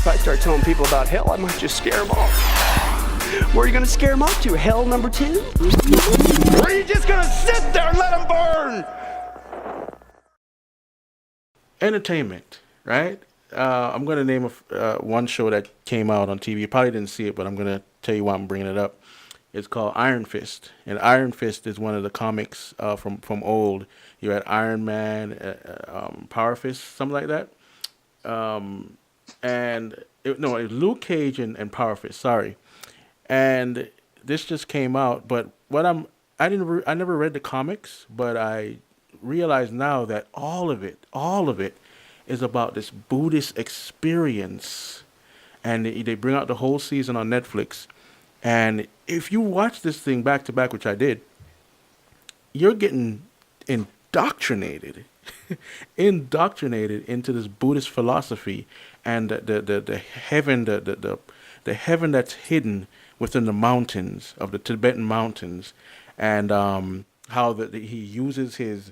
If I start telling people about hell, I might just scare them off. Where are you going to scare them off to? Hell number 2? Or are you just going to sit there and let them burn? Entertainment, right? I'm going to name one show that came out on TV. You probably didn't see it, but I'm going to tell you why I'm bringing it up. It's called Iron Fist, and Iron Fist is one of the comics from old. You had Iron Man, Power Fist, something like that. Um, and no, it was Luke Cage and Power Fist. Sorry, and this just came out. But I never read the comics, but I realize now that all of it, is about this Buddhist experience, and they bring out the whole season on Netflix. And if you watch this thing back to back, which I did, you're getting indoctrinated, indoctrinated into this Buddhist philosophy and the heaven the heaven that's hidden within the mountains of the Tibetan mountains, and how he uses his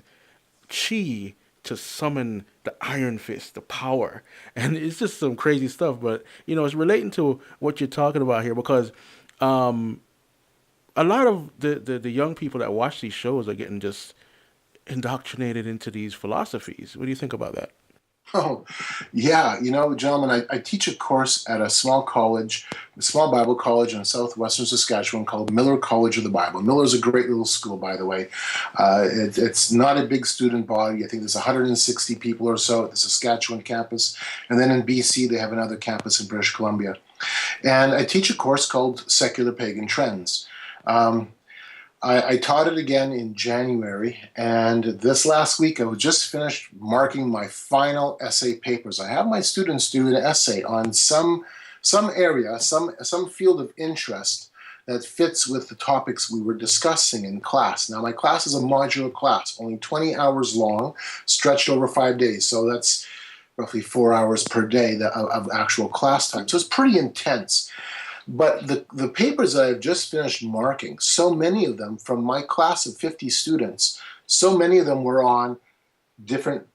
chi to summon the Iron Fist, the power, and it's just some crazy stuff. But it's relating to what you're talking about here because um, a lot of the young people that watch these shows are getting just indoctrinated into these philosophies. What do you think about that? Oh, yeah. Gentlemen, I teach a course at a small college, a small Bible college in southwestern Saskatchewan called Miller College of the Bible. Miller's a great little school, by the way. It's not a big student body. I think there's 160 people or so at the Saskatchewan campus. And then in BC, they have another campus in British Columbia. And I teach a course called Secular Pagan Trends. Um, I taught it again in January, and this last week I was just finished marking my final essay papers. I have my students do an essay on some area, some field of interest that fits with the topics we were discussing in class. Now, my class is a modular class, only 20 hours long, stretched over 5 days, so that's roughly 4 hours per day of actual class time. So it's pretty intense. But the papers that I've just finished marking, so many of them from my class of 50 students, so many of them were on different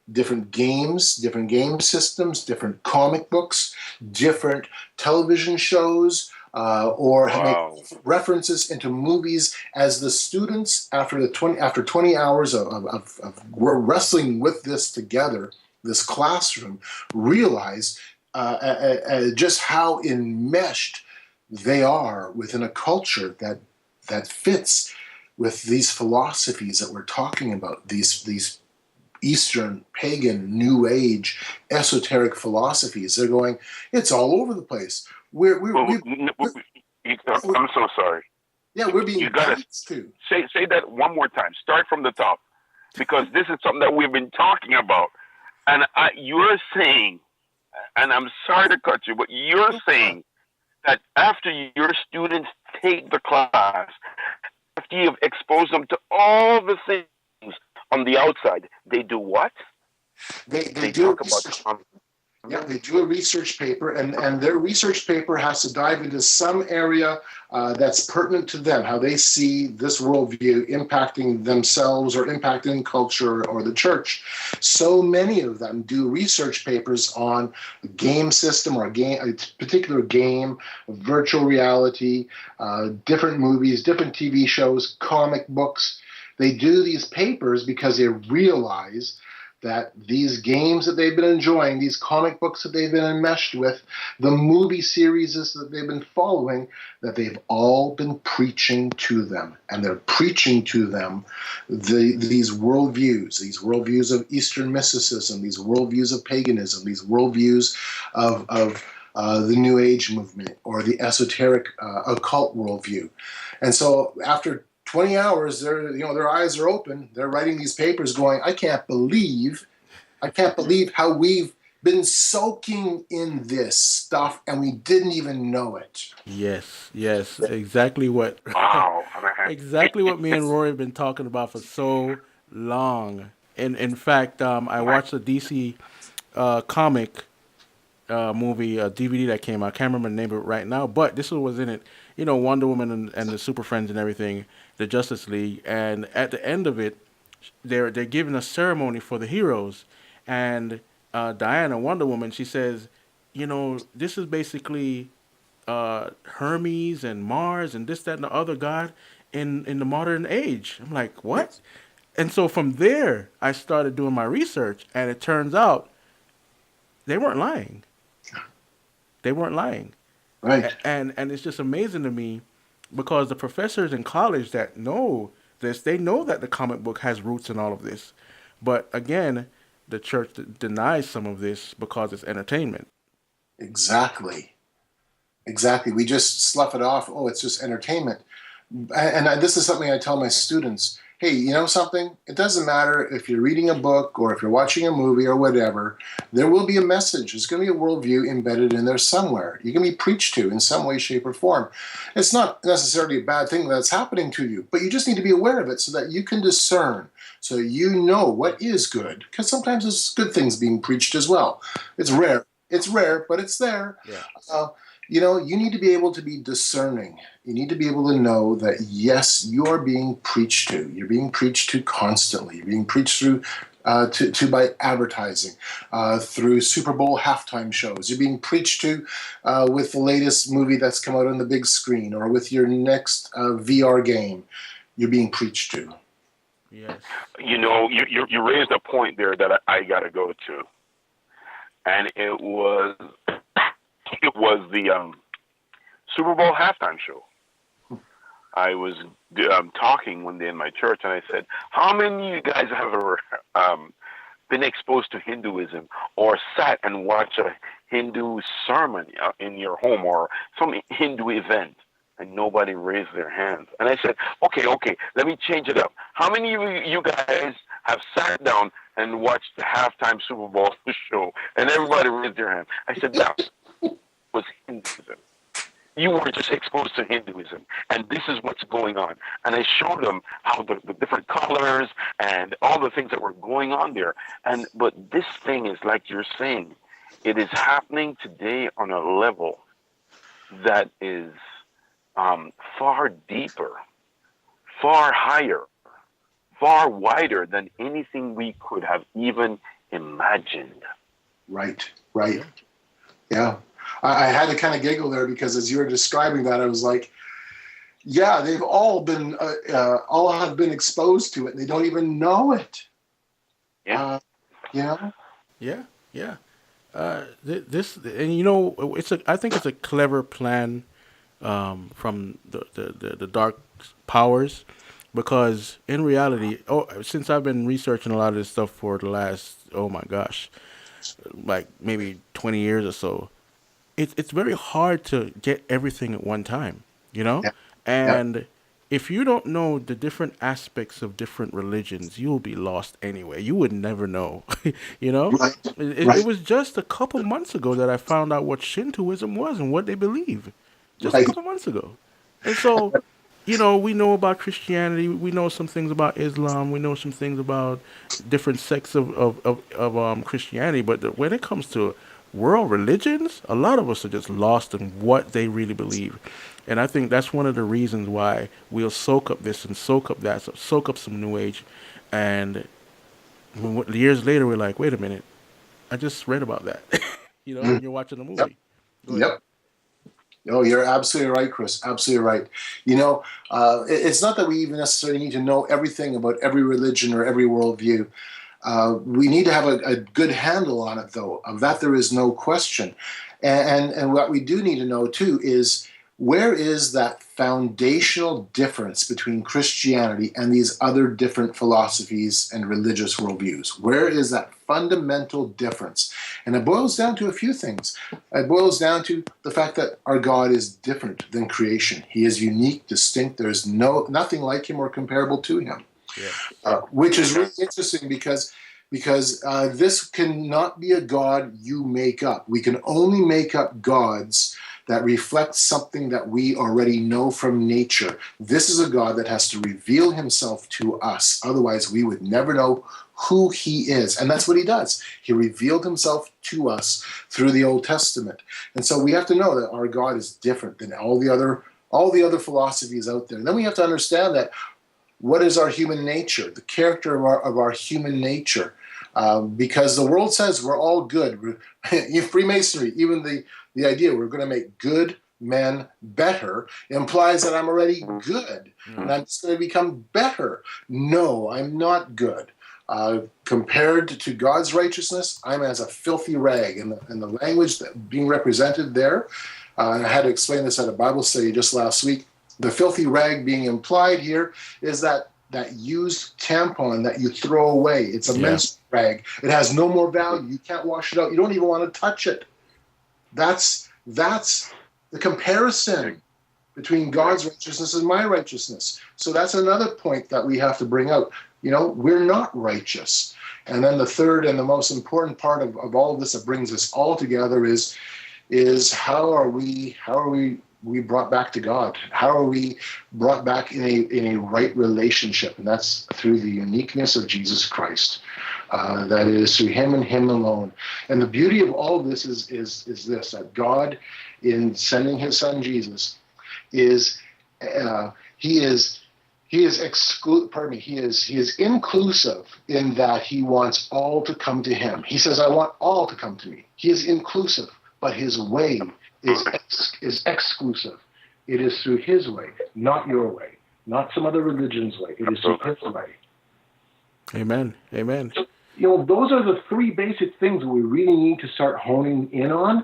games, different game systems, different comic books, different television shows, or Wow. make references into movies as the students, after 20 hours of wrestling with this together, this classroom, realize just how enmeshed they are within a culture that fits with these philosophies that we're talking about, these Eastern, pagan, New Age, esoteric philosophies. They're going, it's all over the place. I'm so sorry. Yeah, we're being You gotta biased too. say that one more time. Start from the top, because this is something that we've been talking about. And you're saying, and I'm sorry to cut you, but you're saying that after your students take the class, after you've exposed them to all the things on the outside, they do what? They do Talk about. Yeah, they do a research paper, and their research paper has to dive into some area that's pertinent to them, how they see this worldview impacting themselves or impacting culture or the church. So many of them do research papers on a game system or a particular game, virtual reality, different movies, different TV shows, comic books. They do these papers because they realize that these games that they've been enjoying, these comic books that they've been enmeshed with, the movie series that they've been following, that they've all been preaching to them. And they're preaching to them these worldviews of Eastern mysticism, these worldviews of paganism, these worldviews of the New Age movement or the esoteric occult worldview. And so after 20 hours, their eyes are open. They're writing these papers going, I can't believe how we've been soaking in this stuff and we didn't even know it. Yes, exactly what Wow. exactly what me and Rory have been talking about for so long. And in fact, I watched a DC comic movie, a DVD that came out. I can't remember the name of it right now, but this was in it. Wonder Woman and the Super Friends and everything, the Justice League, and at the end of it, they're giving a ceremony for the heroes, and Diana, Wonder Woman, she says, this is basically Hermes and Mars and this, that, and the other god in the modern age. I'm like, what? And so from there, I started doing my research, and it turns out they weren't lying. They weren't lying. Right. And it's just amazing to me because the professors in college that know this, they know that the comic book has roots in all of this. But again, the church denies some of this because it's entertainment. Exactly. Exactly. We just slough it off. Oh, it's just entertainment. And this is something I tell my students. Hey, you know something? It doesn't matter if you're reading a book or if you're watching a movie or whatever. There will be a message. There's going to be a worldview embedded in there somewhere. You can be preached to in some way, shape, or form. It's not necessarily a bad thing that's happening to you, but you just need to be aware of it so that you can discern, so you know what is good. Because sometimes there's good things being preached as well. It's rare. It's rare, but it's there. Yeah. You need to be able to be discerning. You need to be able to know that, yes, you are being preached to. You're being preached to constantly. You're being preached through by advertising, through Super Bowl halftime shows. You're being preached to with the latest movie that's come out on the big screen, or with your next VR game. You're being preached to. Yes. You raised a point there that I got to go to, and it was the Super Bowl halftime show. I was talking one day in my church, and I said, how many of you guys have ever been exposed to Hinduism or sat and watched a Hindu sermon in your home or some Hindu event? And nobody raised their hands. And I said, okay, let me change it up. How many of you guys have sat down and watched the halftime Super Bowl show? And everybody raised their hand. I said, that was Hinduism. You were just exposed to Hinduism, and this is what's going on. And I showed them how the different colors and all the things that were going on there. But this thing is, like you're saying, it is happening today on a level that is far deeper, far higher, far wider than anything we could have even imagined. Right. Yeah. I had to kind of giggle there because as you were describing that, I was like, yeah, they've all have been exposed to it. They don't even know it. Yeah. Yeah. This, and I think it's a clever plan from the dark powers, because in reality, since I've been researching a lot of this stuff for the last, oh my gosh, like maybe 20 years or so, it's very hard to get everything at one time, Yeah. And if you don't know the different aspects of different religions, you will be lost anyway. You would never know, Right. It was just a couple months ago that I found out what Shintoism was and what they believe. Just Right. a couple months ago. And so, we know about Christianity. We know some things about Islam. We know some things about different sects of Christianity. But when it comes to world religions, a lot of us are just lost in what they really believe. And I think that's one of the reasons why we'll soak up this and soak up that, soak up some New Age. And years later, we're like, wait a minute, I just read about that. When you're watching the movie. Yep. No, you're absolutely right, Chris. Absolutely right. It's not that we even necessarily need to know everything about every religion or every worldview. We need to have a good handle on it, though. Of that, there is no question. And what we do need to know, too, is where is that foundational difference between Christianity and these other different philosophies and religious worldviews? Where is that fundamental difference? And it boils down to a few things. It boils down to the fact that our God is different than creation. He is unique, distinct. There's nothing like him or comparable to him. Yeah. Which is really interesting because this cannot be a God you make up. We can only make up gods that reflect something that we already know from nature. This is a God that has to reveal himself to us. Otherwise, we would never know who he is. And that's what he does. He revealed himself to us through the Old Testament. And so we have to know that our God is different than all the other philosophies out there. And then we have to understand that what is our human nature, the character of our human nature. because the world says we're all good. Freemasonry, even the idea we're going to make good men better implies that I'm already good and I'm just going to become better. No, I'm not good. Compared to God's righteousness, I'm as a filthy rag. And the language that being represented there, and I had to explain this at a Bible study just last week, the filthy rag being implied here is that used tampon that you throw away. It's a menstrual rag. It has no more value. You can't wash it out. You don't even want to touch it. That's the comparison between God's righteousness and my righteousness. So that's another point that we have to bring out. We're not righteous. And then the third and the most important part of all of this that brings us all together is how are we brought back to God? How are we brought back in a right relationship? And that's through the uniqueness of Jesus Christ. That is through him and him alone. And the beauty of all of this is this, that God, in sending his son Jesus, he is inclusive in that he wants all to come to him. He says, I want all to come to me. He is inclusive, but his way is exclusive. It is through his way, not your way, not some other religion's way. It is through his way. Amen. Amen. So, those are the three basic things that we really need to start honing in on,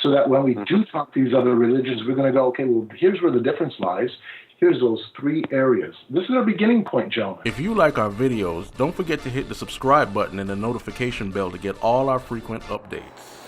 so that when we do talk to these other religions, we're going to go, okay, well, here's where the difference lies. Here's those three areas. This is our beginning point, gentlemen. If you like our videos, don't forget to hit the subscribe button and the notification bell to get all our frequent updates.